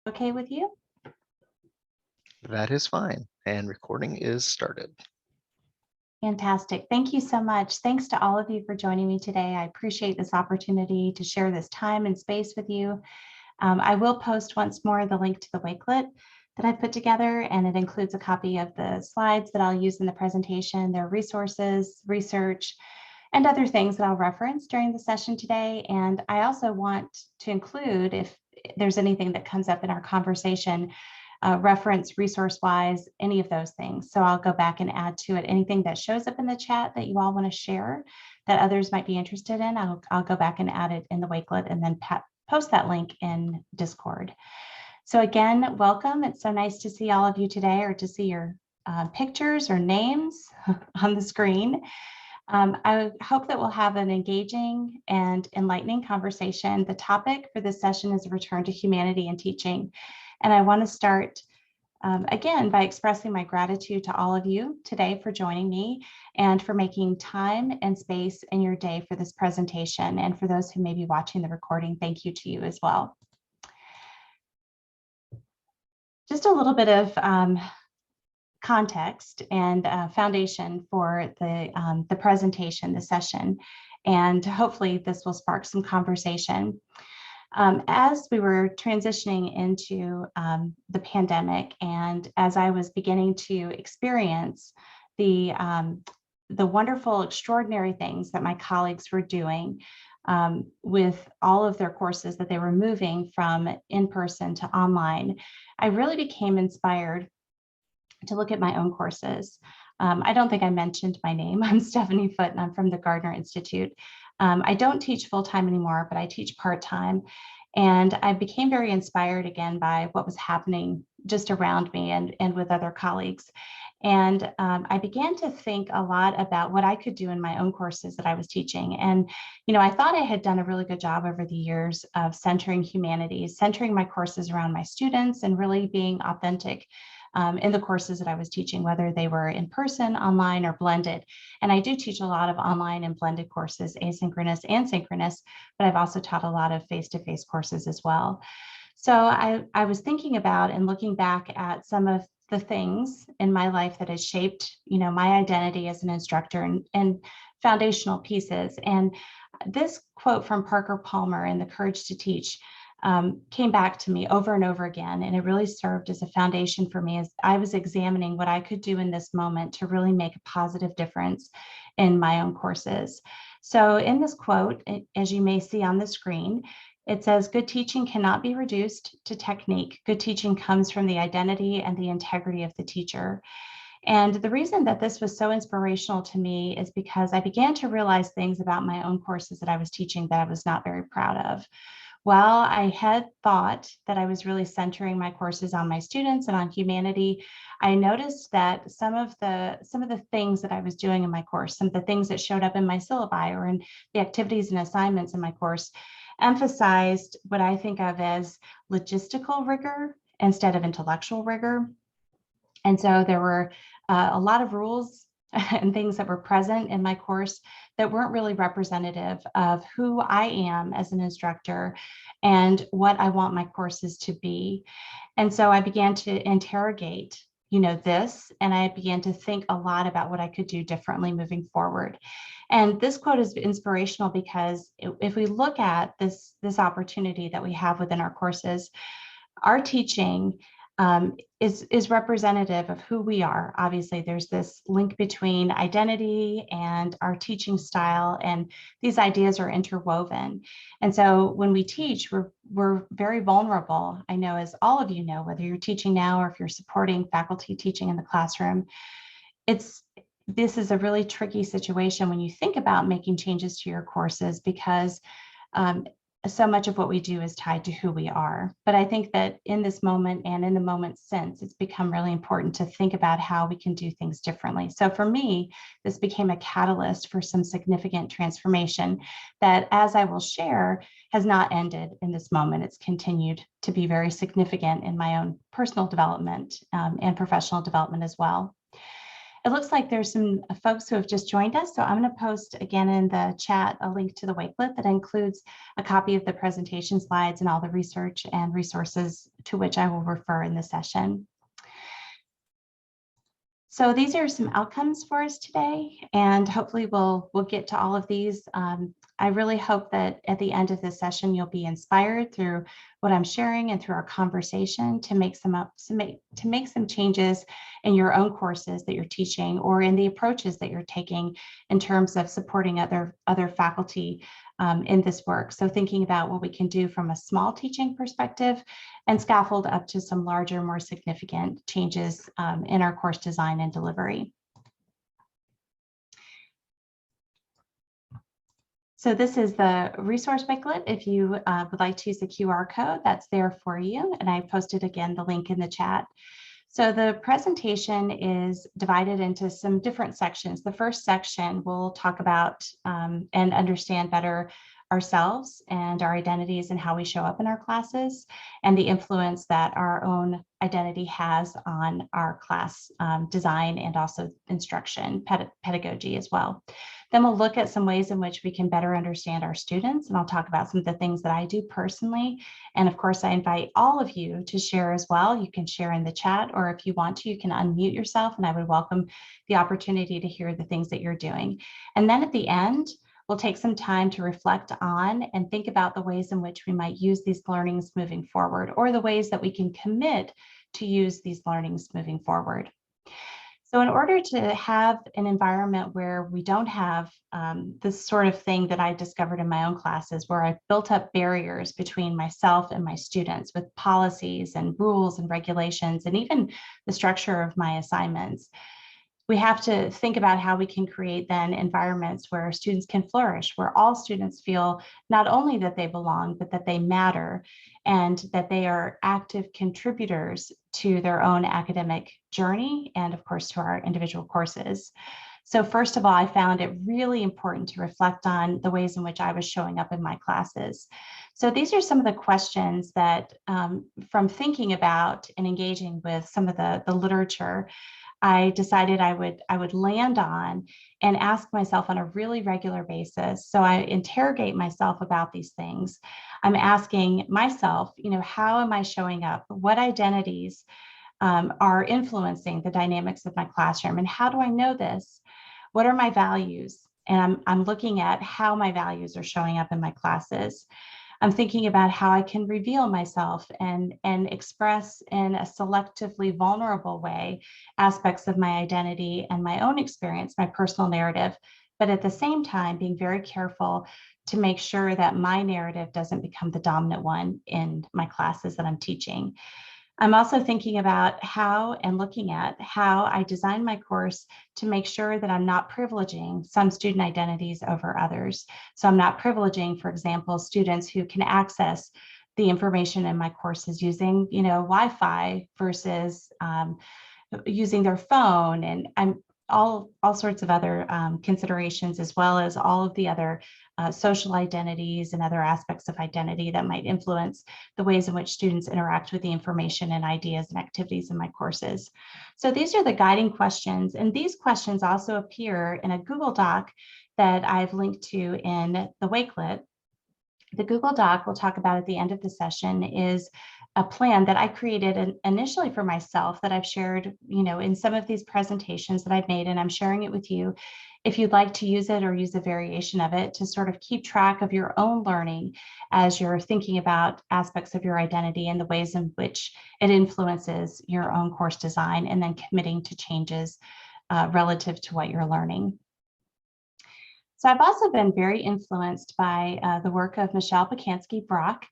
Okay with you? That is fine. And recording is started. Fantastic. Thank you so much. Thanks to all of you for joining me today. I appreciate this opportunity to share this time and space with you. I will post once more the link to the Wakelet that I put together, and it includes a copy of the slides that I'll use in the presentation, their resources, research, and other things that I'll reference during the session today. And I also want to include, if there's anything that comes up in our conversation, reference resource-wise, any of those things. So I'll go back and add to it anything that shows up in the chat that you all want to share that others might be interested in. I'll go back and add it in the Wakelet and then post that link in Discord. So again, welcome. It's so nice to see all of you today, or to see your pictures or names on the screen. I hope that we'll have an engaging and enlightening conversation. The topic for this session is a return to humanity in teaching. And I want to start again by expressing my gratitude to all of you today for joining me and for making time and space in your day for this presentation. And for those who may be watching the recording, thank you to you as well. Just a little bit of context and foundation for the presentation, the session, and hopefully this will spark some conversation. As we were transitioning into the pandemic, and as I was beginning to experience the wonderful, extraordinary things that my colleagues were doing with all of their courses that they were moving from in-person to online, I really became inspired to look at my own courses. I don't think I mentioned my name. I'm Stephanie Foote, and I'm from the Gardner Institute. I don't teach full-time anymore, but I teach part-time. And I became very inspired again by what was happening just around me and with other colleagues. And I began to think a lot about what I could do in my own courses that I was teaching. And, you know, I thought I had done a really good job over the years of centering humanities, centering my courses around my students, and really being authentic in the courses that I was teaching, whether they were in person, online, or blended. And I do teach a lot of online and blended courses, asynchronous and synchronous, but I've also taught a lot of face-to-face courses as well. So I was thinking about and looking back at some of the things in my life that has shaped, you know, my identity as an instructor and foundational pieces. And this quote from Parker Palmer in The Courage to Teach came back to me over and over again. And it really served as a foundation for me as I was examining what I could do in this moment to really make a positive difference in my own courses. So in this quote, as you may see on the screen, it says, "Good teaching cannot be reduced to technique. Good teaching comes from the identity and the integrity of the teacher." And the reason that this was so inspirational to me is because I began to realize things about my own courses that I was teaching that I was not very proud of. While I had thought that I was really centering my courses on my students and on humanity, I noticed that some of the things that I was doing in my course, some of the things that showed up in my syllabi or in the activities and assignments in my course, emphasized what I think of as logistical rigor instead of intellectual rigor. And so there were a lot of rules and things that were present in my course that weren't really representative of who I am as an instructor and what I want my courses to be. And so I began to interrogate, you know, this, and I began to think a lot about what I could do differently moving forward. And this quote is inspirational because if we look at this opportunity that we have within our courses, our teaching is representative of who we are. Obviously, there's this link between identity and our teaching style, and these ideas are interwoven. And so when we teach, we're very vulnerable. I know, as all of you know, whether you're teaching now or if you're supporting faculty teaching in the classroom, this is a really tricky situation when you think about making changes to your courses, because so much of what we do is tied to who we are. But I think that in this moment and in the moment since, it's become really important to think about how we can do things differently. So for me, this became a catalyst for some significant transformation that, as I will share, has not ended in this moment. It's continued to be very significant in my own personal development and professional development as well. It looks like there's some folks who have just joined us, so I'm going to post again in the chat a link to the Wakelet that includes a copy of the presentation slides and all the research and resources to which I will refer in the session. So these are some outcomes for us today, and hopefully we'll get to all of these. I really hope that at the end of this session, you'll be inspired through what I'm sharing and through our conversation to make some changes in your own courses that you're teaching or in the approaches that you're taking in terms of supporting other faculty in this work. So thinking about what we can do from a small teaching perspective and scaffold up to some larger, more significant changes in our course design and delivery. So this is the resource Wakelet. If you would like to use the QR code, that's there for you. And I posted again the link in the chat. So the presentation is divided into some different sections. The first section will talk about and understand better ourselves and our identities and how we show up in our classes and the influence that our own identity has on our class design and also instruction, pedagogy as well. Then we'll look at some ways in which we can better understand our students, and I'll talk about some of the things that I do personally. And of course, I invite all of you to share as well. You can share in the chat, or if you want to, you can unmute yourself, and I would welcome the opportunity to hear the things that you're doing. And then at the end, we'll take some time to reflect on and think about the ways in which we might use these learnings moving forward, or the ways that we can commit to use these learnings moving forward. So in order to have an environment where we don't have this sort of thing that I discovered in my own classes, where I've built up barriers between myself and my students with policies and rules and regulations, and even the structure of my assignments, we have to think about how we can create then environments where students can flourish, where all students feel not only that they belong, but that they matter and that they are active contributors to their own academic journey and of course to our individual courses. So first of all, I found it really important to reflect on the ways in which I was showing up in my classes. So these are some of the questions that from thinking about and engaging with some of the literature, I decided I would land on and ask myself on a really regular basis. So I interrogate myself about these things. I'm asking myself, how am I showing up? What identities are influencing the dynamics of my classroom? And how do I know this? What are my values? And I'm looking at how my values are showing up in my classes. I'm thinking about how I can reveal myself and express in a selectively vulnerable way aspects of my identity and my own experience, my personal narrative, but at the same time being very careful to make sure that my narrative doesn't become the dominant one in my classes that I'm teaching. I'm also thinking about how and looking at how I design my course to make sure that I'm not privileging some student identities over others. So I'm not privileging, for example, students who can access the information in my courses using, Wi-Fi versus using their phone, and I'm all sorts of other considerations, as well as all of the other social identities and other aspects of identity that might influence the ways in which students interact with the information and ideas and activities in my courses. So these are the guiding questions, and these questions also appear in a Google Doc that I've linked to in the Wakelet. The Google Doc we'll talk about at the end of the session is a plan that I created initially for myself that I've shared, in some of these presentations that I've made, and I'm sharing it with you. If you'd like to use it or use a variation of it to sort of keep track of your own learning as you're thinking about aspects of your identity and the ways in which it influences your own course design, and then committing to changes relative to what you're learning. So I've also been very influenced by the work of Michelle Pacansky-Brock,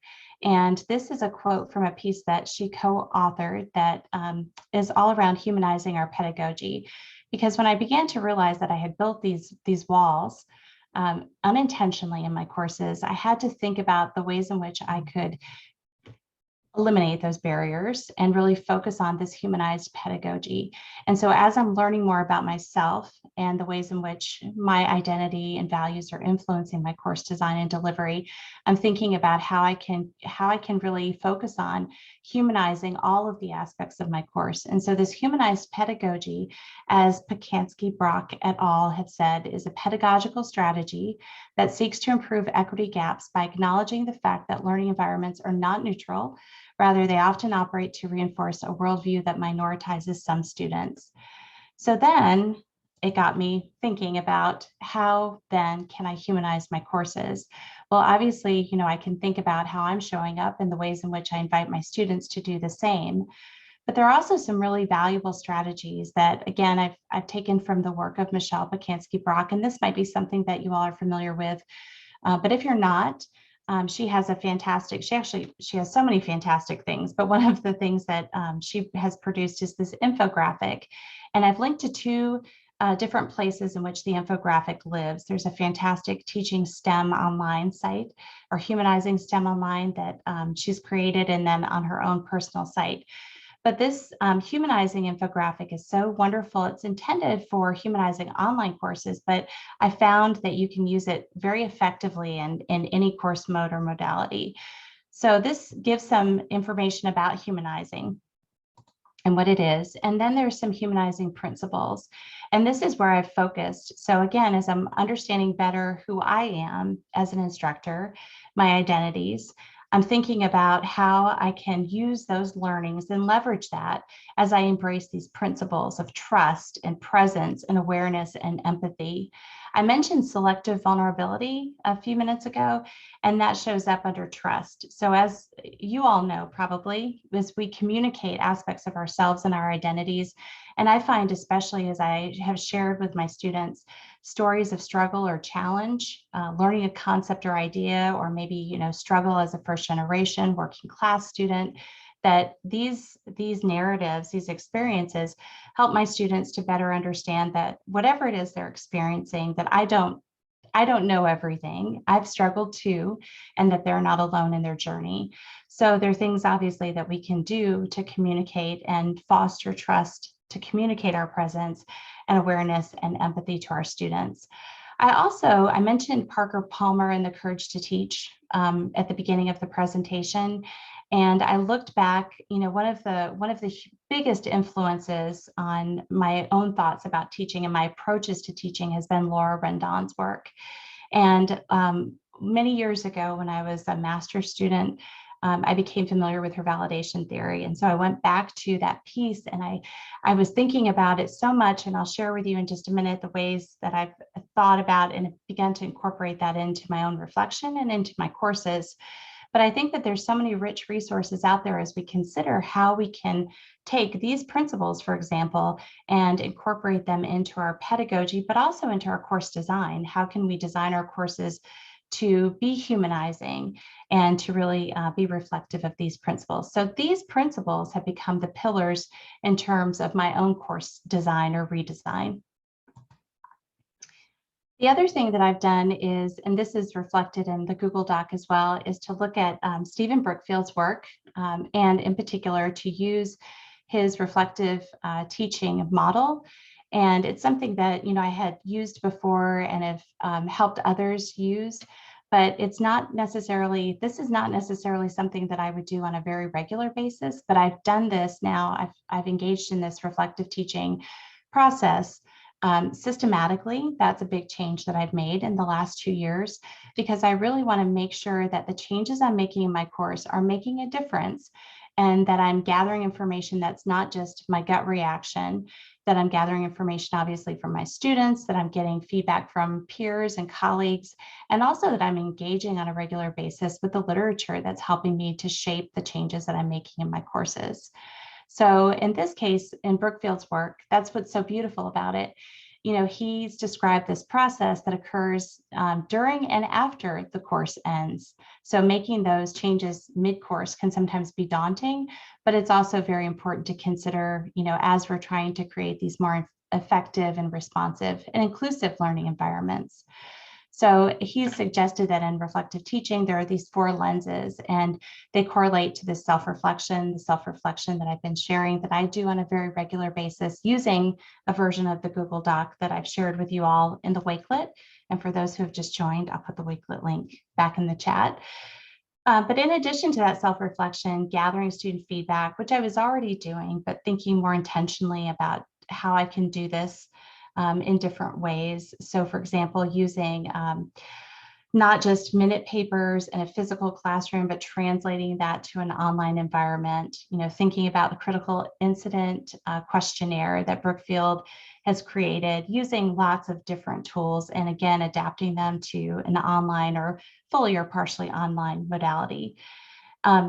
and this is a quote from a piece that she co-authored that is all around humanizing our pedagogy. Because when I began to realize that I had built these walls unintentionally in my courses, I had to think about the ways in which I could eliminate those barriers and really focus on this humanized pedagogy. And so as I'm learning more about myself and the ways in which my identity and values are influencing my course design and delivery, I'm thinking about how I can really focus on humanizing all of the aspects of my course. And so this humanized pedagogy, as Pacansky, Brock et al. Have said, is a pedagogical strategy that seeks to improve equity gaps by acknowledging the fact that learning environments are not neutral. Rather, they often operate to reinforce a worldview that minoritizes some students. So then it got me thinking about how then can I humanize my courses? Well, obviously, I can think about how I'm showing up and the ways in which I invite my students to do the same. But there are also some really valuable strategies that, again, I've taken from the work of Michelle Pacansky Brock, and this might be something that you all are familiar with. But if you're not, she has she has so many fantastic things, but one of the things that she has produced is this infographic. And I've linked to two different places in which the infographic lives. There's a fantastic Teaching STEM online site, or Humanizing STEM online, that she's created, and then on her own personal site. But this humanizing infographic is so wonderful. It's intended for humanizing online courses, but I found that you can use it very effectively in any course mode or modality. So this gives some information about humanizing and what it is. And then there's some humanizing principles. And this is where I've focused. So again, as I'm understanding better who I am as an instructor, my identities, I'm thinking about how I can use those learnings and leverage that as I embrace these principles of trust and presence and awareness and empathy. I mentioned selective vulnerability a few minutes ago, and that shows up under trust. So as you all know, probably, as we communicate aspects of ourselves and our identities, and I find, especially as I have shared with my students, stories of struggle or challenge, learning a concept or idea, or maybe, struggle as a first generation working class student, that these narratives, these experiences help my students to better understand that whatever it is they're experiencing, that I don't know everything. I've struggled too, and that they're not alone in their journey. So there are things obviously that we can do to communicate and foster trust, to communicate our presence and awareness and empathy to our students. I mentioned Parker Palmer and the Courage to Teach at the beginning of the presentation. And I looked back, one of the biggest influences on my own thoughts about teaching and my approaches to teaching has been Laura Rendon's work. And many years ago, when I was a master's student, I became familiar with her validation theory. And so I went back to that piece, and I was thinking about it so much, and I'll share with you in just a minute the ways that I've thought about and begun to incorporate that into my own reflection and into my courses. But I think that there's so many rich resources out there as we consider how we can take these principles, for example, and incorporate them into our pedagogy, but also into our course design. How can we design our courses to be humanizing and to really be reflective of these principles? So these principles have become the pillars in terms of my own course design or redesign. The other thing that I've done is, and this is reflected in the Google Doc as well, is to look at Stephen Brookfield's work, and in particular to use his reflective teaching model. And it's something that I had used before and have helped others use, but this is not necessarily something that I would do on a very regular basis. But I've done this now. I've engaged in this reflective teaching process systematically. That's a big change that I've made in the last 2 years, because I really want to make sure that the changes I'm making in my course are making a difference, and that I'm gathering information that's not just my gut reaction, that I'm gathering information obviously from my students, that I'm getting feedback from peers and colleagues, and also that I'm engaging on a regular basis with the literature that's helping me to shape the changes that I'm making in my courses. So in this case, in Brookfield's work, that's what's so beautiful about it. He's described this process that occurs during and after the course ends. So making those changes mid-course can sometimes be daunting, but it's also very important to consider, as we're trying to create these more effective and responsive and inclusive learning environments. So he suggested that in reflective teaching, there are these 4 lenses, and they correlate to this self-reflection, that I've been sharing that I do on a very regular basis using a version of the Google Doc that I've shared with you all in the Wakelet. And for those who have just joined, I'll put the Wakelet link back in the chat. But in addition to that self-reflection, gathering student feedback, which I was already doing, but thinking more intentionally about how I can do this in different ways. So for example, using not just minute papers in a physical classroom, but translating that to an online environment, thinking about the critical incident questionnaire that Brookfield has created, using lots of different tools, and again, adapting them to an online or fully or partially online modality.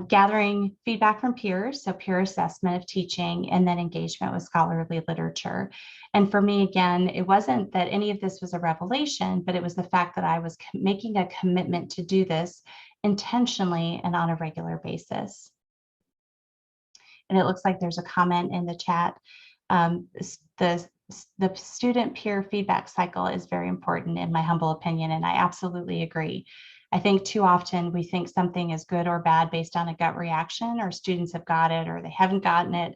Gathering feedback from peers, so peer assessment of teaching, and then engagement with scholarly literature. And for me, again, it wasn't that any of this was a revelation, but it was the fact that I was making a commitment to do this intentionally and on a regular basis. And it looks like there's a comment in the chat. The student peer feedback cycle is very important in my humble opinion, and I absolutely agree. I think too often we think something is good or bad based on a gut reaction, or students have got it or they haven't gotten it,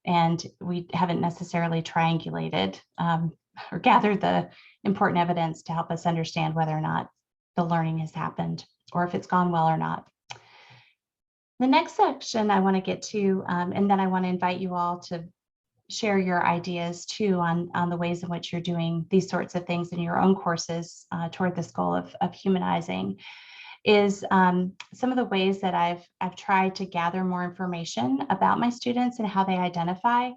and we haven't necessarily triangulated or gathered the important evidence to help us understand whether or not the learning has happened or if it's gone well or not. The next section I want to get to, and then I want to invite you all to share your ideas too on the ways in which you're doing these sorts of things in your own courses toward this goal of humanizing, is some of the ways that I've tried to gather more information about my students and how they identify,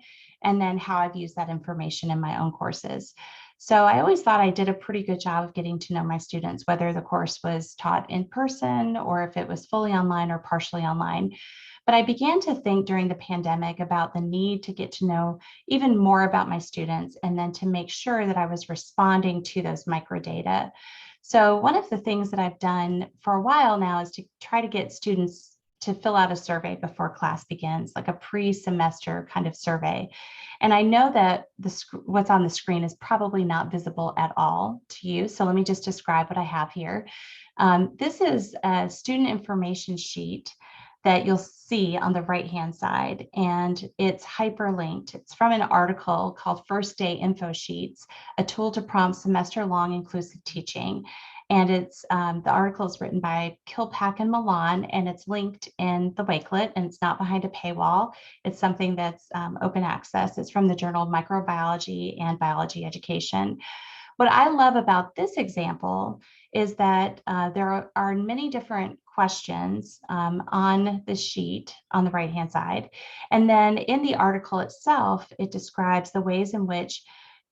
and then how I've used that information in my own courses. So I always thought I did a pretty good job of getting to know my students, whether the course was taught in person or if it was fully online or partially online. But I began to think during the pandemic about the need to get to know even more about my students, and then to make sure that I was responding to those microdata. So one of the things that I've done for a while now is to try to get students to fill out a survey before class begins, like a pre-semester kind of survey. And I know that what's on the screen is probably not visible at all to you. So let me just describe what I have here. This is a student information sheet that you'll see on the right-hand side, and it's hyperlinked. It's from an article called First Day Info Sheets, a tool to prompt semester-long inclusive teaching. And it's the article is written by Kilpack and Milan, and it's linked in the Wakelet, and it's not behind a paywall. It's something that's open access. It's from the Journal of Microbiology and Biology Education. What I love about this example is that there are many different questions on the sheet on the right-hand side. And then in the article itself, it describes the ways in which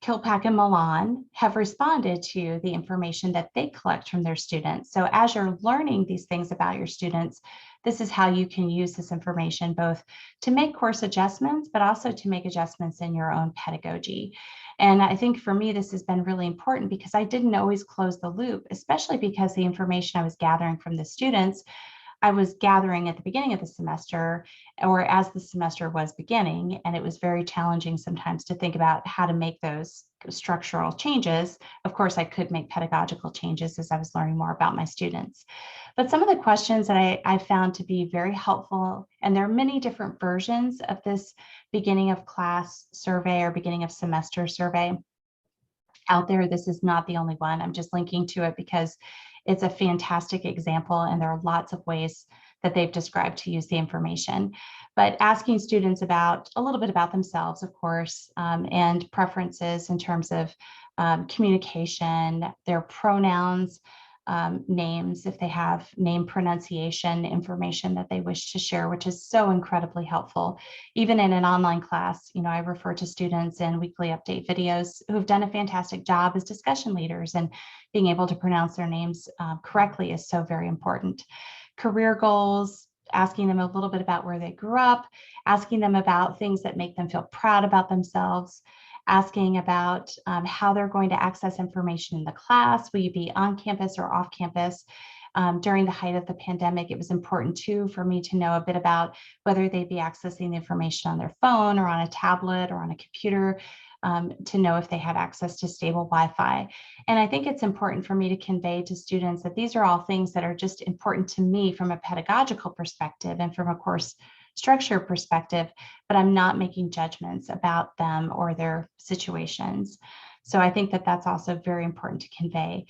Kilpack and Milan have responded to the information that they collect from their students. So as you're learning these things about your students, this is how you can use this information both to make course adjustments, but also to make adjustments in your own pedagogy. And I think for me, this has been really important because I didn't always close the loop, especially because the information I was gathering from the students, I was gathering at the beginning of the semester or as the semester was beginning, and it was very challenging sometimes to think about how to make those structural changes. Of course, I could make pedagogical changes as I was learning more about my students. But some of the questions that I found to be very helpful, and there are many different versions of this beginning of class survey or beginning of semester survey out there. This is not the only one. I'm just linking to it because it's a fantastic example, and there are lots of ways that they've described to use the information. But asking students about a little bit about themselves, of course, and preferences in terms of communication, their pronouns, names, if they have name pronunciation information that they wish to share, which is so incredibly helpful. Even in an online class, I refer to students in weekly update videos who've done a fantastic job as discussion leaders, and being able to pronounce their names correctly is so very important. Career goals, asking them a little bit about where they grew up, asking them about things that make them feel proud about themselves, asking about how they're going to access information in the class. Will you be on campus or off campus? During the height of the pandemic, it was important too for me to know a bit about whether they'd be accessing the information on their phone or on a tablet or on a computer. to know if they have access to stable Wi-Fi. And I think it's important for me to convey to students that these are all things that are just important to me from a pedagogical perspective and from a course structure perspective, but I'm not making judgments about them or their situations. So I think that that's also very important to convey.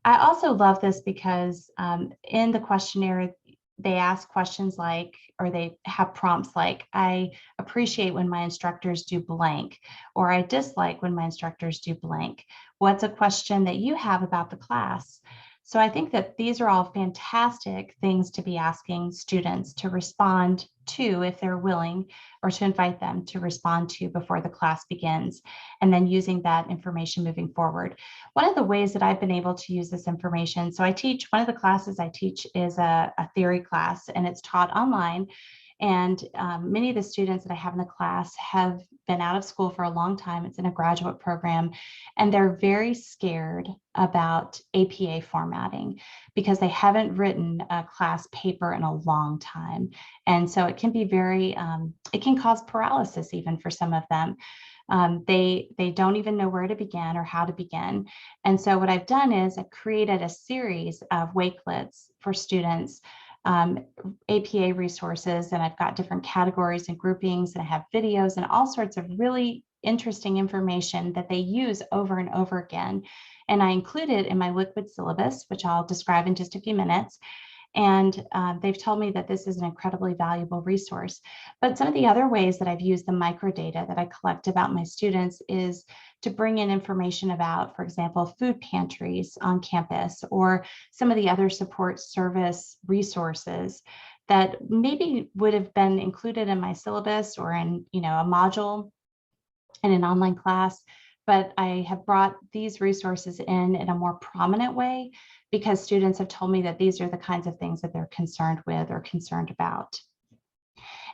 I also love this because in the questionnaire, they ask questions like, or they have prompts like, I appreciate when my instructors do blank, or I dislike when my instructors do blank. What's a question that you have about the class? So I think that these are all fantastic things to be asking students to respond to if they're willing, or to invite them to respond to before the class begins, and then using that information moving forward. One of the ways that I've been able to use this information, so I teach, one of the classes I teach is a theory class, and it's taught online. And many of the students that I have in the class have been out of school for a long time. It's in a graduate program, and they're very scared about APA formatting because they haven't written a class paper in a long time. And so it can be very, it can cause paralysis even for some of them. They don't even know where to begin or how to begin. And so what I've done is I've created a series of wakelets for students, APA resources, and I've got different categories and groupings, and I have videos and all sorts of really interesting information that they use over and over again. And I include it in my Liquid Syllabus, which I'll describe in just a few minutes. And they've told me that this is an incredibly valuable resource. But some of the other ways that I've used the microdata that I collect about my students is to bring in information about, for example, food pantries on campus, or some of the other support service resources that maybe would have been included in my syllabus or in, a module in an online class. But I have brought these resources in a more prominent way because students have told me that these are the kinds of things that they're concerned with or concerned about.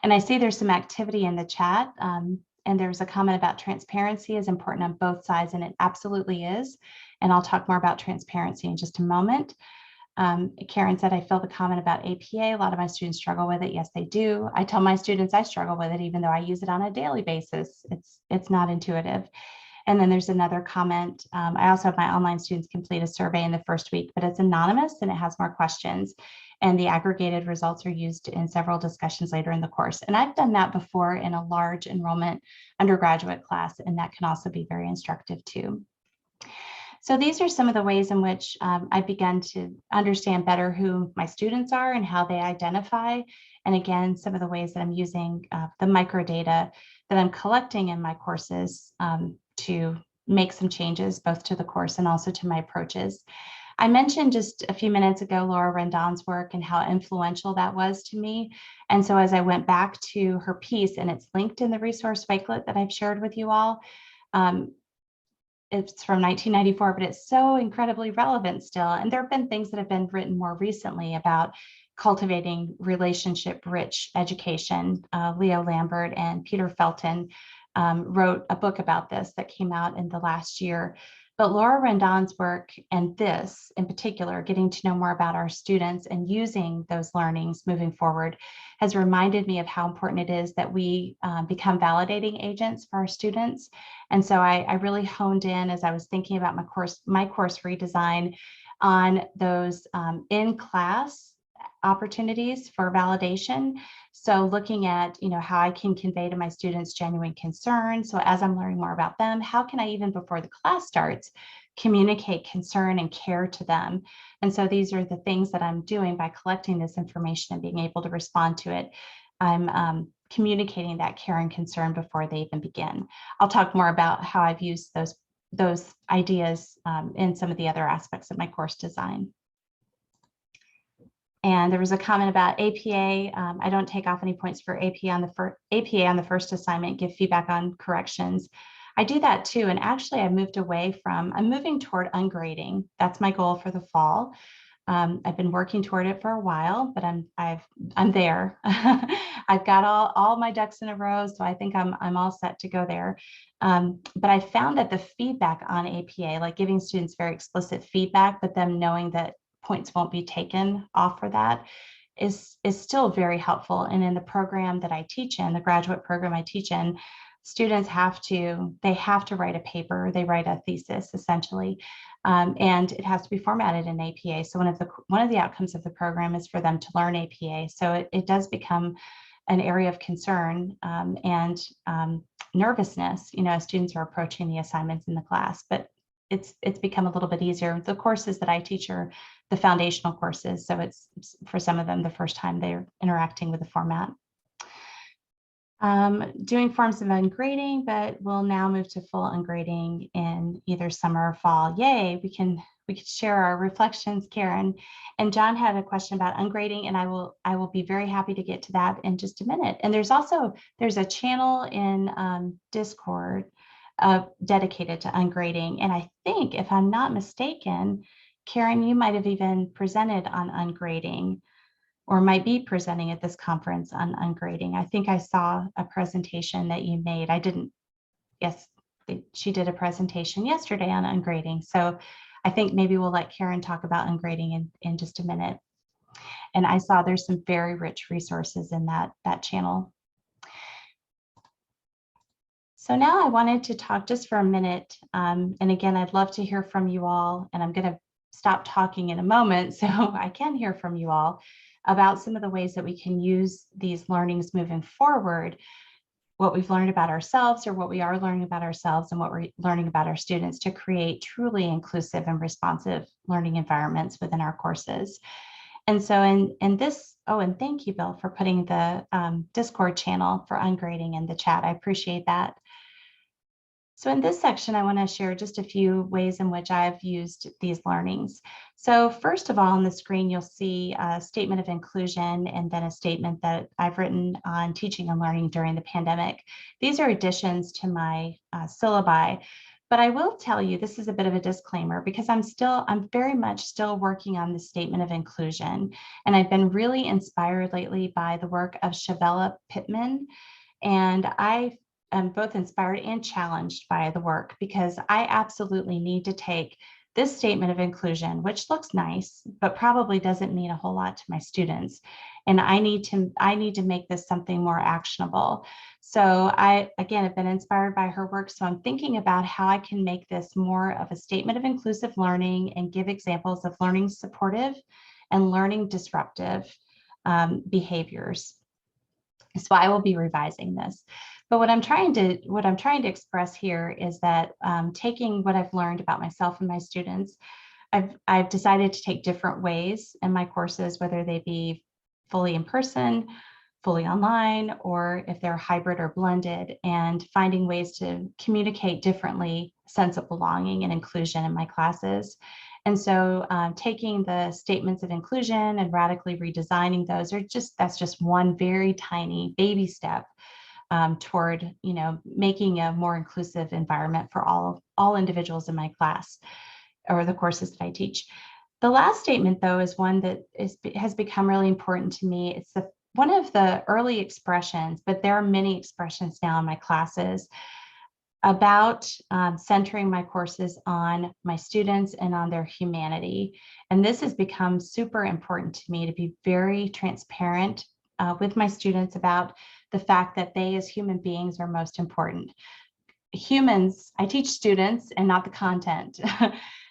And I see there's some activity in the chat, and there's a comment about transparency is important on both sides, and it absolutely is. And I'll talk more about transparency in just a moment. Karen said, I feel the comment about APA. A lot of my students struggle with it. Yes, they do. I tell my students I struggle with it, even though I use it on a daily basis. It's not intuitive. And then there's another comment. I also have my online students complete a survey in the first week, but it's anonymous and it has more questions. And the aggregated results are used in several discussions later in the course. And I've done that before in a large enrollment undergraduate class, and that can also be very instructive too. So these are some of the ways in which I've begun to understand better who my students are and how they identify. And again, some of the ways that I'm using the microdata that I'm collecting in my courses to make some changes, both to the course and also to my approaches. I mentioned just a few minutes ago Laura Rendon's work and how influential that was to me. And so as I went back to her piece, and it's linked in the resource wakelet that I've shared with you all, it's from 1994, but it's so incredibly relevant still. And there have been things that have been written more recently about cultivating relationship-rich education. Leo Lambert and Peter Felton wrote a book about this that came out in the last year. But Laura Rendon's work, and this in particular, getting to know more about our students and using those learnings moving forward, has reminded me of how important it is that we become validating agents for our students. And so I really honed in as I was thinking about my course redesign on those in-class opportunities for validation. So looking at, how I can convey to my students genuine concern. So as I'm learning more about them, how can I, even before the class starts, communicate concern and care to them? And so these are the things that I'm doing by collecting this information and being able to respond to it. I'm communicating that care and concern before they even begin. I'll talk more about how I've used those ideas in some of the other aspects of my course design. And there was a comment about APA. I don't take off any points for APA on the first assignment, give feedback on corrections. I do that too. And actually I'm moving toward ungrading. That's my goal for the fall. I've been working toward it for a while, but I'm there. I've got all my ducks in a row, so I think I'm all set to go there. But I found that the feedback on APA, like giving students very explicit feedback, but them knowing that points won't be taken off for that, is still very helpful. And in the program that I teach in, the graduate program I teach in, students have to write a paper, they write a thesis essentially, and it has to be formatted in APA. So one of the outcomes of the program is for them to learn APA. So it does become an area of concern and nervousness, as students are approaching the assignments in the class, but it's become a little bit easier. The courses that I teach are the foundational courses. So it's for some of them the first time they're interacting with the format. Doing forms of ungrading, but we'll now move to full ungrading in either summer or fall. Yay, we could share our reflections, Karen. And John had a question about ungrading, and I will be very happy to get to that in just a minute. And there's a channel in Discord dedicated to ungrading. And I think, if I'm not mistaken, Karen, you might have even presented on ungrading, or might be presenting at this conference on ungrading. I think I saw a presentation that you made. Yes, she did a presentation yesterday on ungrading. So I think maybe we'll let Karen talk about ungrading in just a minute. And I saw there's some very rich resources in that channel. So now I wanted to talk just for a minute. And again, I'd love to hear from you all, and I'm gonna stop talking in a moment so I can hear from you all about some of the ways that we can use these learnings moving forward, what we've learned about ourselves, or what we are learning about ourselves, and what we're learning about our students, to create truly inclusive and responsive learning environments within our courses. And so in this, and thank you, Bill, for putting the Discord channel for ungrading in the chat. I appreciate that. So in this section, I want to share just a few ways in which I've used these learnings. So first of all, on the screen, you'll see a statement of inclusion and then a statement that I've written on teaching and learning during the pandemic. These are additions to my syllabi, but I will tell you, this is a bit of a disclaimer because I'm very much still working on the statement of inclusion. And I've been really inspired lately by the work of Shavella Pittman. And I'm both inspired and challenged by the work, because I absolutely need to take this statement of inclusion, which looks nice, but probably doesn't mean a whole lot to my students. And I need to make this something more actionable. So again, have been inspired by her work. So I'm thinking about how I can make this more of a statement of inclusive learning and give examples of learning supportive and learning disruptive behaviors. So I will be revising this. But what I'm trying to express here is that taking what I've learned about myself and my students, I've decided to take different ways in my courses, whether they be fully in person, fully online, or if they're hybrid or blended, and finding ways to communicate differently, sense of belonging and inclusion in my classes. And so taking the statements of inclusion and radically redesigning those that's just one very tiny baby step toward making a more inclusive environment for all individuals in my class or the courses that I teach. The last statement, though, is one that has become really important to me. It's one of the early expressions, but there are many expressions now in my classes about centering my courses on my students and on their humanity. And this has become super important to me, to be very transparent with my students about the fact that they as human beings are most important. Humans, I teach students and not the content.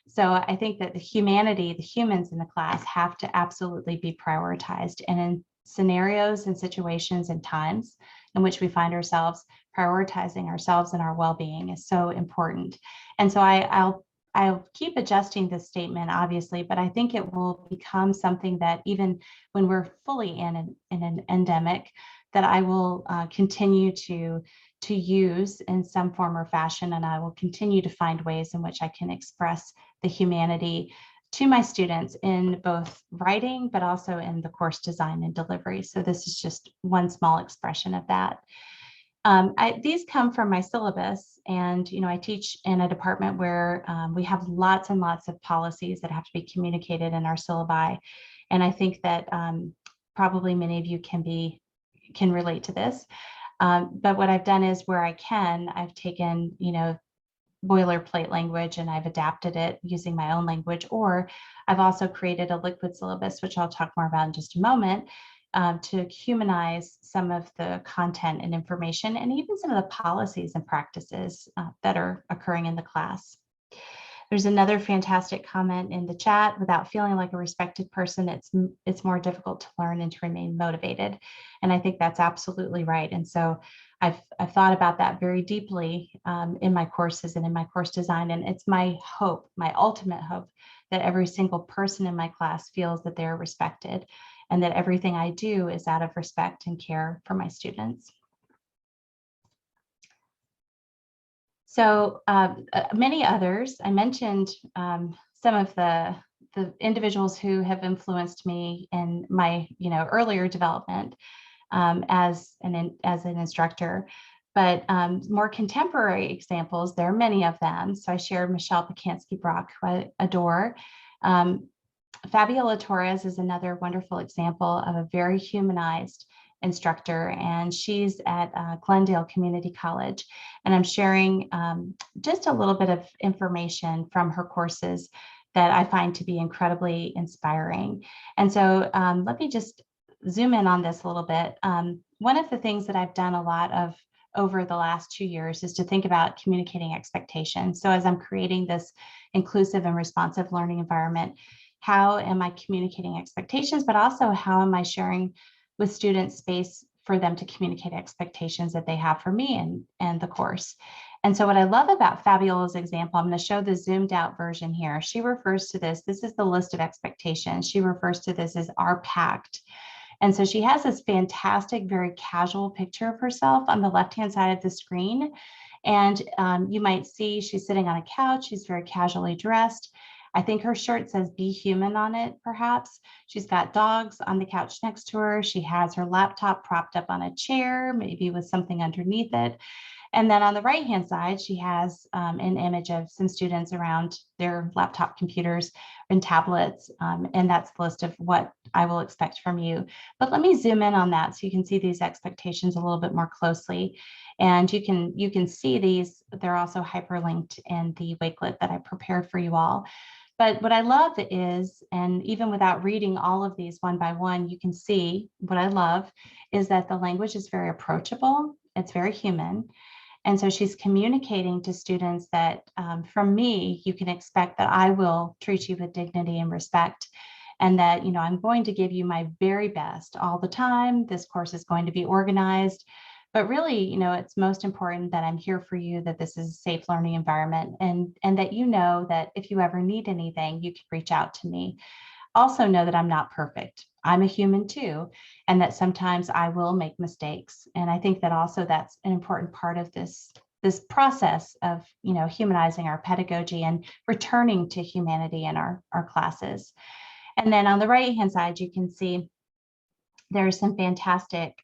So I think that the humans in the class have to absolutely be prioritized. And in scenarios and situations and times in which we find ourselves, prioritizing ourselves and our well-being is so important. And so I'll keep adjusting this statement, obviously, but I think it will become something that even when we're fully in an endemic, that I will continue to use in some form or fashion, and I will continue to find ways in which I can express the humanity to my students in both writing, but also in the course design and delivery. So this is just one small expression of that. These come from my syllabus, and I teach in a department where we have lots and lots of policies that have to be communicated in our syllabi, and I think that probably many of you can relate to this. But what I've done is, where I can, I've taken boilerplate language and I've adapted it using my own language, or I've also created a liquid syllabus, which I'll talk more about in just a moment, to humanize some of the content and information, and even some of the policies and practices that are occurring in the class. There's another fantastic comment in the chat: without feeling like a respected person, it's more difficult to learn and to remain motivated. And I think that's absolutely right. And so I've thought about that very deeply in my courses and in my course design. And it's my hope, my ultimate hope, that every single person in my class feels that they're respected and that everything I do is out of respect and care for my students. So many others, I mentioned some of the individuals who have influenced me in my earlier development as an instructor, but more contemporary examples, there are many of them. So I shared Michelle Pacansky-Brock, who I adore. Fabiola Torres is another wonderful example of a very humanized instructor, and she's at Glendale Community College. And I'm sharing just a little bit of information from her courses that I find to be incredibly inspiring. And so let me just zoom in on this a little bit. One of the things that I've done a lot of over the last 2 years is to think about communicating expectations. So as I'm creating this inclusive and responsive learning environment, how am I communicating expectations, but also how am I sharing with students space for them to communicate expectations that they have for me and the course. And so what I love about Fabiola's example, I'm going to show the zoomed out version here. She refers to this is the list of expectations. She refers to this as our pact. And so she has this fantastic, very casual picture of herself on the left-hand side of the screen. And you might see she's sitting on a couch. She's very casually dressed. I think her shirt says "Be Human" on it, perhaps. She's got dogs on the couch next to her. She has her laptop propped up on a chair, maybe with something underneath it. And then on the right-hand side, she has an image of some students around their laptop computers and tablets. And that's the list of what I will expect from you. But let me zoom in on that so you can see these expectations a little bit more closely. And you can see these. They're also hyperlinked in the Wakelet that I prepared for you all. But what I love is, and even without reading all of these one by one, you can see what I love is that the language is very approachable. It's very human. And so she's communicating to students that from me, you can expect that I will treat you with dignity and respect, and that, I'm going to give you my very best all the time. This course is going to be organized, but really, it's most important that I'm here for you, that this is a safe learning environment, and that that if you ever need anything, you can reach out to me. Also know that I'm not perfect. I'm a human too, and that sometimes I will make mistakes. And I think that also that's an important part of this process of humanizing our pedagogy and returning to humanity in our classes. And then on the right hand side, you can see there's some fantastic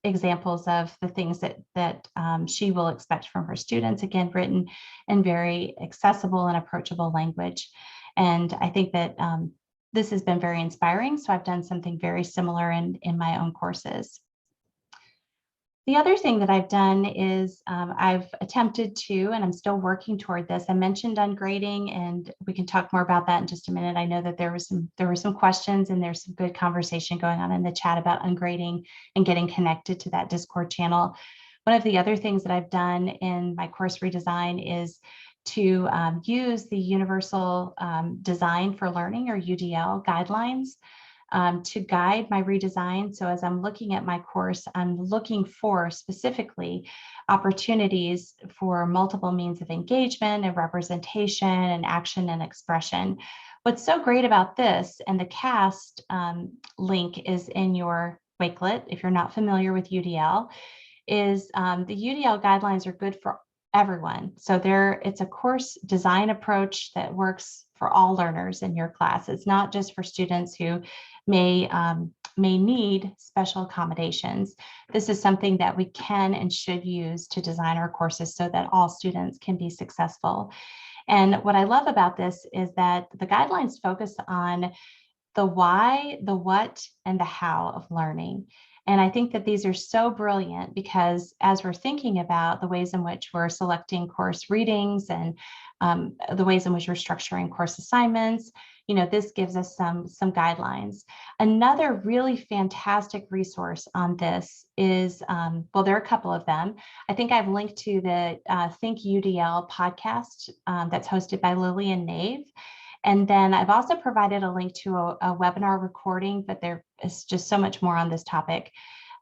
examples of the things that she will expect from her students, again, written in very accessible and approachable language. And I think that this has been very inspiring. So I've done something very similar in my own courses. The other thing that I've done is I've attempted to, and I'm still working toward this. I mentioned ungrading, and we can talk more about that in just a minute. I know that there were some questions, and there's some good conversation going on in the chat about ungrading and getting connected to that Discord channel. One of the other things that I've done in my course redesign is to use the Universal Design for Learning, or UDL guidelines, to guide my redesign. So as I'm looking at my course, I'm looking for specifically opportunities for multiple means of engagement and representation and action and expression. What's so great about this, and the CAST link is in your Wakelet if you're not familiar with UDL, is the UDL guidelines are good for everyone. So it's a course design approach that works for all learners in your class. It's not just for students who may need special accommodations. This is something that we can and should use to design our courses so that all students can be successful. And what I love about this is that the guidelines focus on the why, the what, and the how of learning. And I think that these are so brilliant because as we're thinking about the ways in which we're selecting course readings and the ways in which we're structuring course assignments, this gives us some guidelines. Another really fantastic resource on this is, well, there are a couple of them. I think I've linked to the Think UDL podcast that's hosted by Lily and Nave. And then I've also provided a link to a webinar recording, but there is just so much more on this topic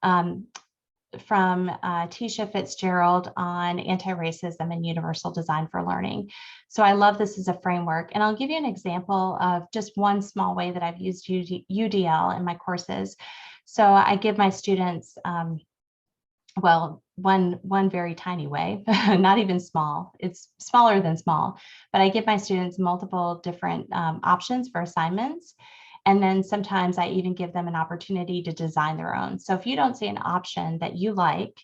from Tisha Fitzgerald on anti-racism and universal design for learning. So I love this as a framework. And I'll give you an example of just one small way that I've used UDL in my courses. So I give my students, well, one very tiny way, not even small, it's smaller than small, but I give my students multiple different options for assignments. And then sometimes I even give them an opportunity to design their own. So if you don't see an option that you like,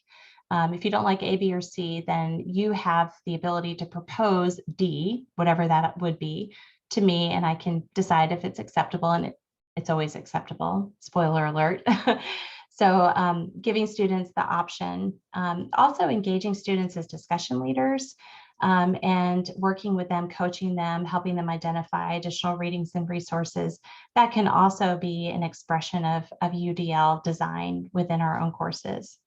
if you don't like A, B, or C, then you have the ability to propose D, whatever that would be, to me, and I can decide if it's acceptable, and it's always acceptable, spoiler alert. So giving students the option, also engaging students as discussion leaders, and working with them, coaching them, helping them identify additional readings and resources. That can also be an expression of UDL design within our own courses.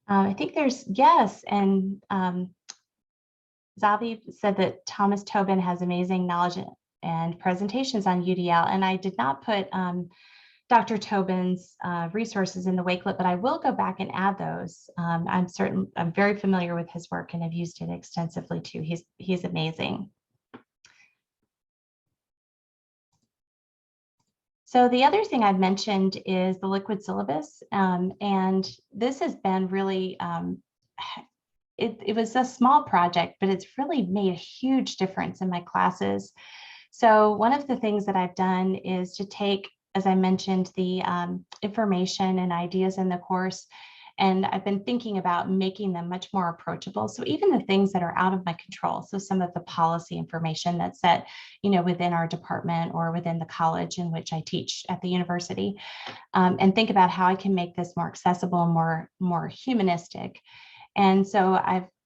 I think there's, yes, and Zavi said that Thomas Tobin has amazing knowledge and presentations on UDL, and I did not put Dr. Tobin's resources in the Wakelet, but I will go back and add those. I'm very familiar with his work and have used it extensively too. He's amazing. So the other thing I've mentioned is the Liquid Syllabus, and this has been really, it was a small project, but it's really made a huge difference in my classes. So one of the things that I've done is to take, as I mentioned, the information and ideas in the course, and I've been thinking about making them much more approachable. So even the things that are out of my control, so some of the policy information that's set, within our department or within the college in which I teach at the university, and think about how I can make this more accessible, more humanistic. And so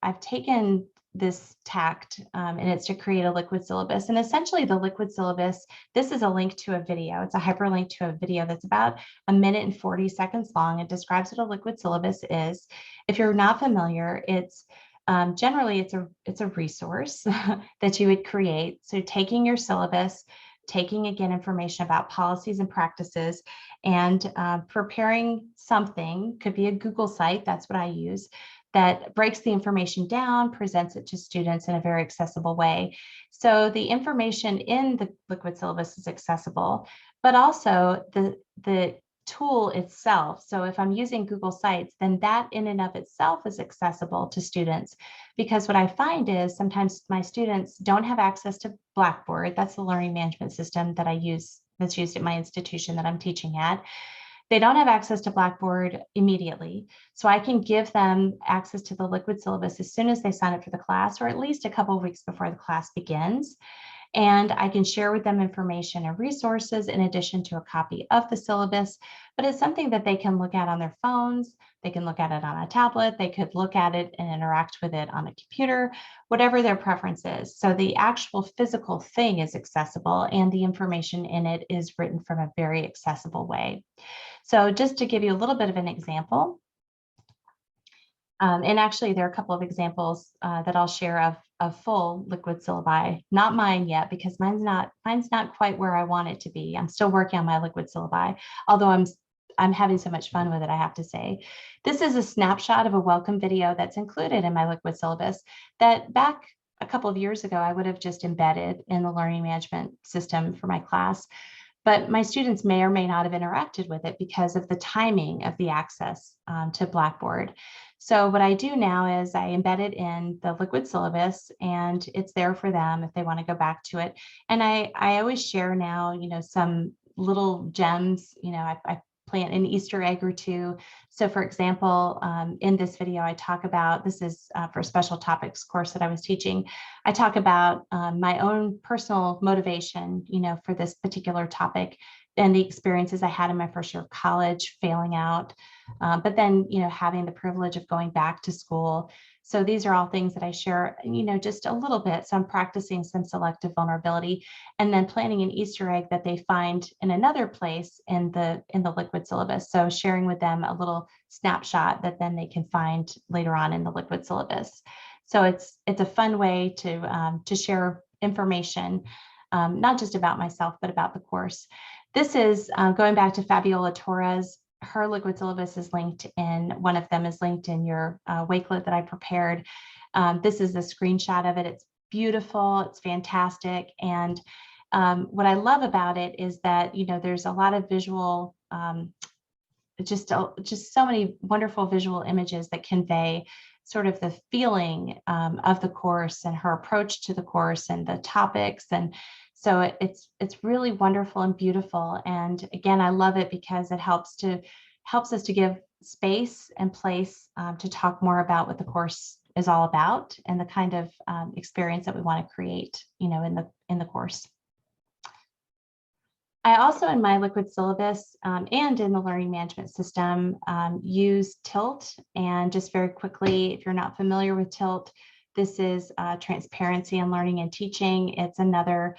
I've taken this tact, and it's to create a liquid syllabus. And essentially the liquid syllabus, this is a link to a video. It's a hyperlink to a video that's about 1 minute and 40 seconds long. It describes what a liquid syllabus is. If you're not familiar, it's generally it's a resource that you would create. So taking your syllabus, taking again information about policies and practices, and preparing something, could be a Google site, that's what I use, that breaks the information down, presents it to students in a very accessible way. So the information in the liquid syllabus is accessible, but also the tool itself. So if I'm using Google Sites, then that in and of itself is accessible to students, because what I find is sometimes my students don't have access to Blackboard. That's the learning management system that I use, that's used at my institution that I'm teaching at. They don't have access to Blackboard immediately. So I can give them access to the liquid syllabus as soon as they sign up for the class, or at least a couple of weeks before the class begins. And I can share with them information and resources in addition to a copy of the syllabus, but it's something that they can look at on their phones. They can look at it on a tablet. They could look at it and interact with it on a computer, whatever their preference is. So the actual physical thing is accessible, and the information in it is written from a very accessible way. So just to give you a little bit of an example, and actually there are a couple of examples that I'll share of full liquid syllabi, not mine yet, because mine's not quite where I want it to be. I'm still working on my liquid syllabi, although I'm having so much fun with it, I have to say. This is a snapshot of a welcome video that's included in my liquid syllabus that back a couple of years ago, I would have just embedded in the learning management system for my class. But my students may or may not have interacted with it because of the timing of the access to Blackboard. So what I do now is I embed it in the liquid syllabus, and it's there for them if they want to go back to it. And I always share now, some little gems, I plant an Easter egg or two. So for example, in this video, I talk about, this is for a special topics course that I was teaching. I talk about my own personal motivation, for this particular topic and the experiences I had in my first year of college, failing out, but then, having the privilege of going back to school. So these are all things that I share, just a little bit. So I'm practicing some selective vulnerability, and then planning an Easter egg that they find in another place in the Liquid Syllabus. So sharing with them a little snapshot that then they can find later on in the Liquid Syllabus. So it's a fun way to share information, not just about myself, but about the course. This is going back to Fabiola Torres. Her Liquid Syllabus is linked in, one of them is linked in your Wakelet that I prepared. This is a screenshot of it. It's beautiful, it's fantastic. And what I love about it is that, there's a lot of visual, just so many wonderful visual images that convey sort of the feeling of the course and her approach to the course and the topics. And so it's really wonderful and beautiful. And again, I love it because it helps us to give space and place to talk more about what the course is all about and the kind of experience that we want to create, in the course. I also, in my Liquid Syllabus and in the learning management system, use Tilt. And just very quickly, if you're not familiar with Tilt, this is transparency in learning and teaching. It's another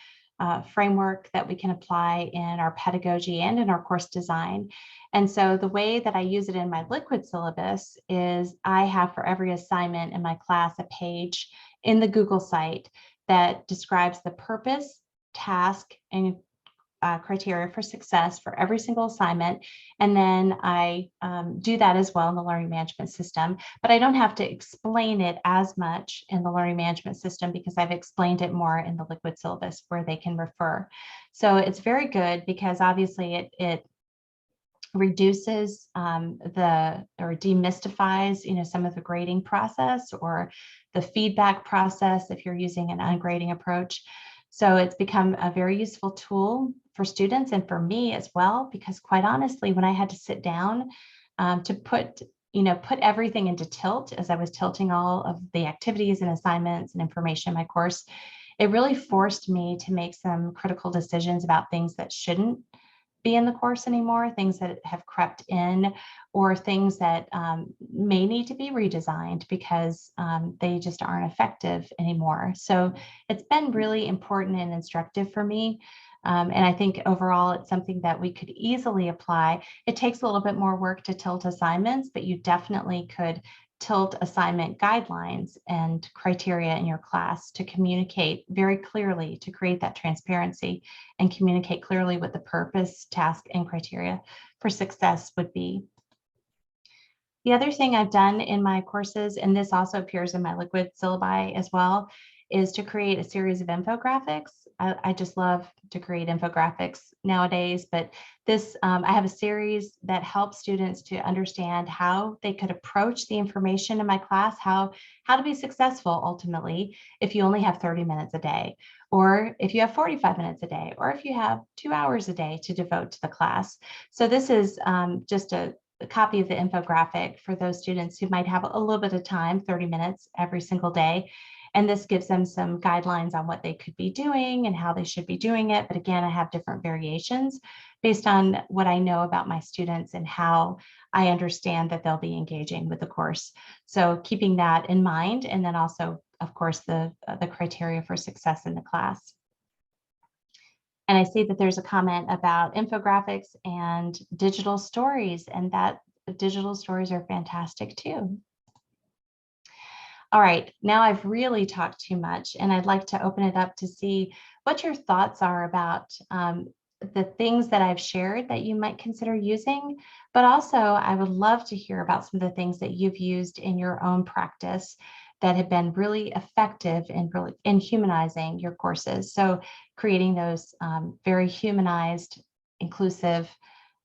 framework that we can apply in our pedagogy and in our course design. And so the way that I use it in my Liquid Syllabus is I have for every assignment in my class a page in the Google site that describes the purpose, task, and criteria for success for every single assignment. And then I do that as well in the learning management system, but I don't have to explain it as much in the learning management system because I've explained it more in the Liquid Syllabus where they can refer. So it's very good because obviously it reduces or demystifies, some of the grading process or the feedback process if you're using an ungrading approach. So it's become a very useful tool for students and for me as well, because quite honestly, when I had to sit down to put everything into Tilt as I was tilting all of the activities and assignments and information in my course, it really forced me to make some critical decisions about things that shouldn't be in the course anymore, things that have crept in, or things that may need to be redesigned because they just aren't effective anymore. So it's been really important and instructive for me. And I think overall, it's something that we could easily apply. It takes a little bit more work to tilt assignments, but you definitely could tilt assignment guidelines and criteria in your class to communicate very clearly, to create that transparency and communicate clearly what the purpose, task, and criteria for success would be. The other thing I've done in my courses, and this also appears in my Liquid Syllabi as well, is to create a series of infographics. I just love to create infographics nowadays, but this, I have a series that helps students to understand how they could approach the information in my class, how to be successful ultimately if you only have 30 minutes a day, or if you have 45 minutes a day, or if you have 2 hours a day to devote to the class. So this is just a copy of the infographic for those students who might have a little bit of time, 30 minutes every single day. And this gives them some guidelines on what they could be doing and how they should be doing it. But again, I have different variations based on what I know about my students and how I understand that they'll be engaging with the course. So keeping that in mind, and then also, of course, the criteria for success in the class. And I see that there's a comment about infographics and digital stories, and that digital stories are fantastic too. All right, now I've really talked too much, and I'd like to open it up to see what your thoughts are about the things that I've shared that you might consider using, but also I would love to hear about some of the things that you've used in your own practice that have been really effective in humanizing your courses. So creating those very humanized, inclusive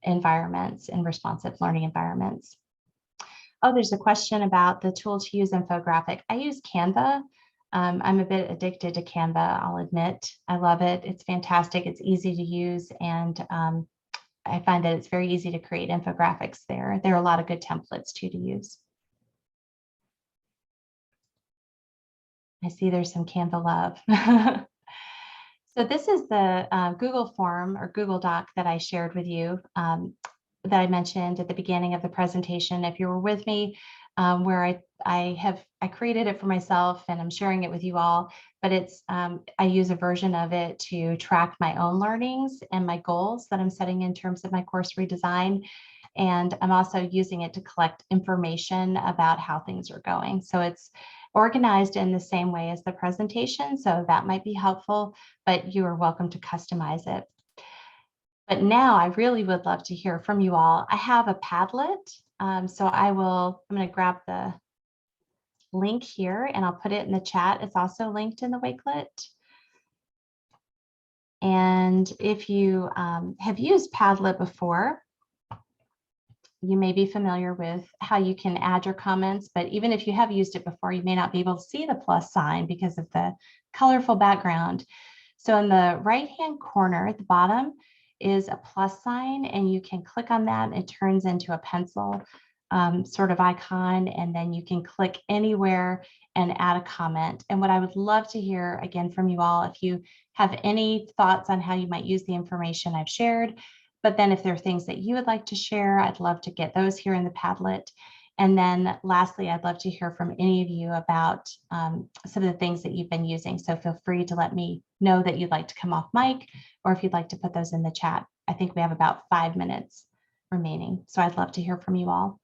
environments and responsive learning environments. Oh, there's a question about the tool to use infographic. I use Canva. I'm a bit addicted to Canva, I'll admit. I love it. It's fantastic. It's easy to use. And I find that it's very easy to create infographics there. There are a lot of good templates too to use. I see there's some Canva love. So this is the Google form or Google Doc that I shared with you that I mentioned at the beginning of the presentation. If you were with me, where I created it for myself and I'm sharing it with you all, but it's I use a version of it to track my own learnings and my goals that I'm setting in terms of my course redesign. And I'm also using it to collect information about how things are going. So it's organized in the same way as the presentation. So that might be helpful, but you are welcome to customize it. But now I really would love to hear from you all. I have a Padlet. So I'm going to grab the link here and I'll put it in the chat. It's also linked in the Wakelet. And if you have used Padlet before, you may be familiar with how you can add your comments, but even if you have used it before, you may not be able to see the plus sign because of the colorful background. So in the right-hand corner at the bottom is a plus sign, and you can click on that and it turns into a pencil sort of icon, and then you can click anywhere and add a comment. And what I would love to hear again from you all, if you have any thoughts on how you might use the information I've shared, but then if there are things that you would like to share, I'd love to get those here in the Padlet. And then lastly, I'd love to hear from any of you about some of the things that you've been using. So feel free to let me know that you'd like to come off mic, or if you'd like to put those in the chat. I think we have about 5 minutes remaining. So I'd love to hear from you all.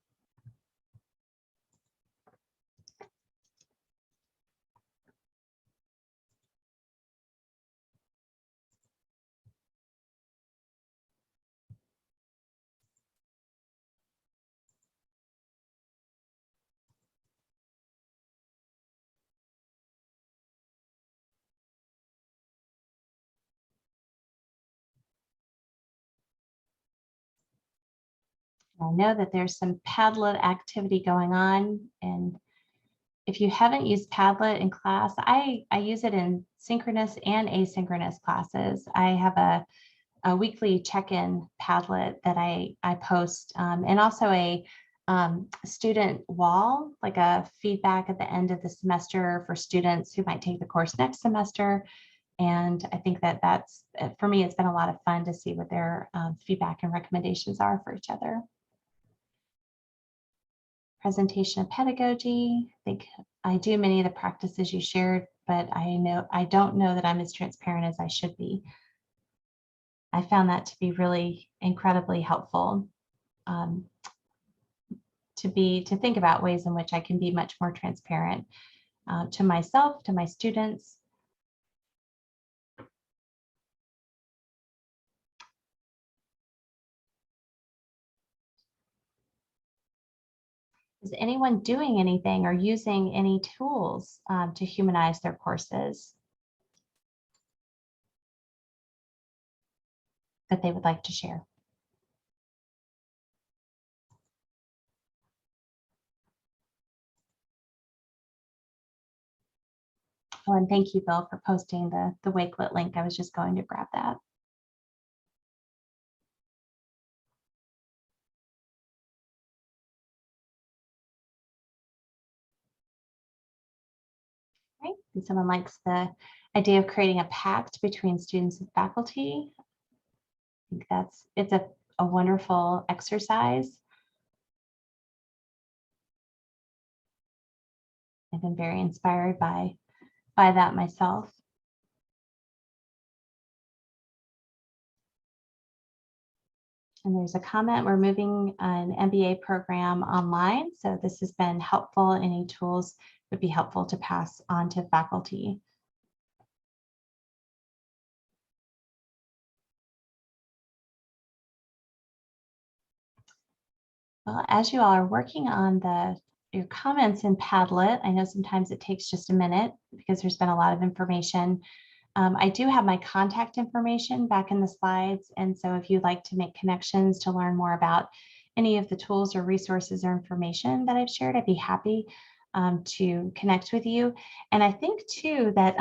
I know that there's some Padlet activity going on, and if you haven't used Padlet in class, I use it in synchronous and asynchronous classes. I have a weekly check-in Padlet that I post, and also a student wall, like a feedback at the end of the semester for students who might take the course next semester. And I think that that's, for me, it's been a lot of fun to see what their feedback and recommendations are for each other. Presentation of pedagogy. I think I do many of the practices you shared, but I don't know that I'm as transparent as I should be. I found that to be really incredibly helpful, to think about ways in which I can be much more transparent to myself, to my students. Is anyone doing anything or using any tools to humanize their courses that they would like to share? Oh, and thank you, Bill, for posting the Wakelet link. I was just going to grab that. Right. And someone likes the idea of creating a pact between students and faculty. I think it's a wonderful exercise. I've been very inspired by that myself. And there's a comment, we're moving an MBA program online. So this has been helpful. Any tools would be helpful to pass on to faculty. Well, as you all are working on your comments in Padlet, I know sometimes it takes just a minute because there's been a lot of information. I do have my contact information back in the slides. And so if you'd like to make connections to learn more about any of the tools or resources or information that I've shared, I'd be happy to connect with you. And I think too that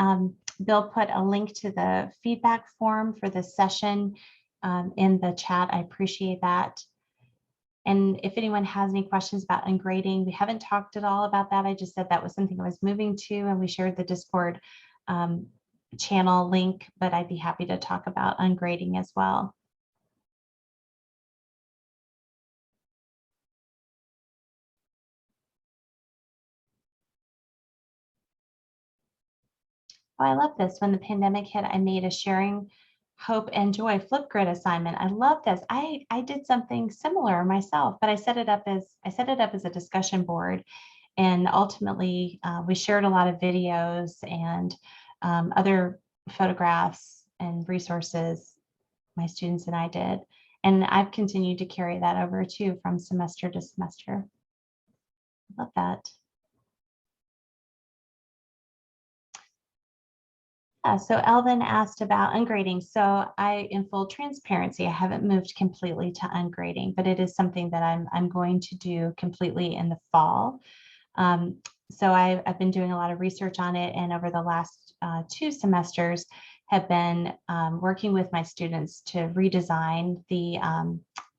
Bill put a link to the feedback form for this session in the chat. I appreciate that. And if anyone has any questions about ungrading, we haven't talked at all about that. I just said that was something I was moving to, and we shared the Discord channel link, but I'd be happy to talk about ungrading as well. Oh, I love this. When the pandemic hit, I made a sharing hope and joy Flipgrid assignment. I love this. I did something similar myself, but I set it up as a discussion board, and ultimately we shared a lot of videos and other photographs and resources my students and I did. And I've continued to carry that over too from semester to semester. Love that. So Elvin asked about ungrading. So in full transparency, I haven't moved completely to ungrading, but it is something that I'm going to do completely in the fall. So I've been doing a lot of research on it, and over the last 2 semesters have been working with my students to redesign the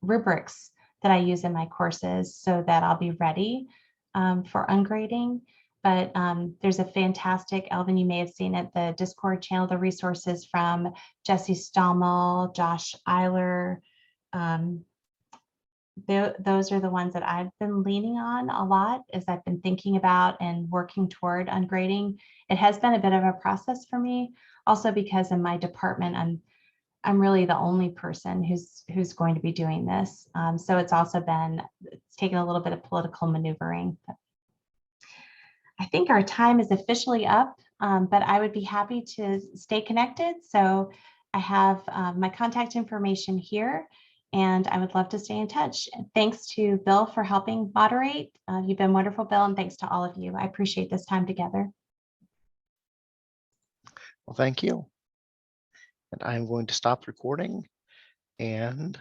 rubrics that I use in my courses so that I'll be ready for ungrading. But there's a fantastic, Elvin, you may have seen it, the Discord channel, the resources from Jesse Stommel, Josh Eiler. Those are the ones that I've been leaning on a lot as I've been thinking about and working toward ungrading. It has been a bit of a process for me, also because in my department, I'm really the only person who's going to be doing this. So it's taken a little bit of political maneuvering. But I think our time is officially up, but I would be happy to stay connected. So I have my contact information here, and I would love to stay in touch. Thanks to Bill for helping moderate. You've been wonderful, Bill, and thanks to all of you. I appreciate this time together. Well, thank you. And I'm going to stop recording and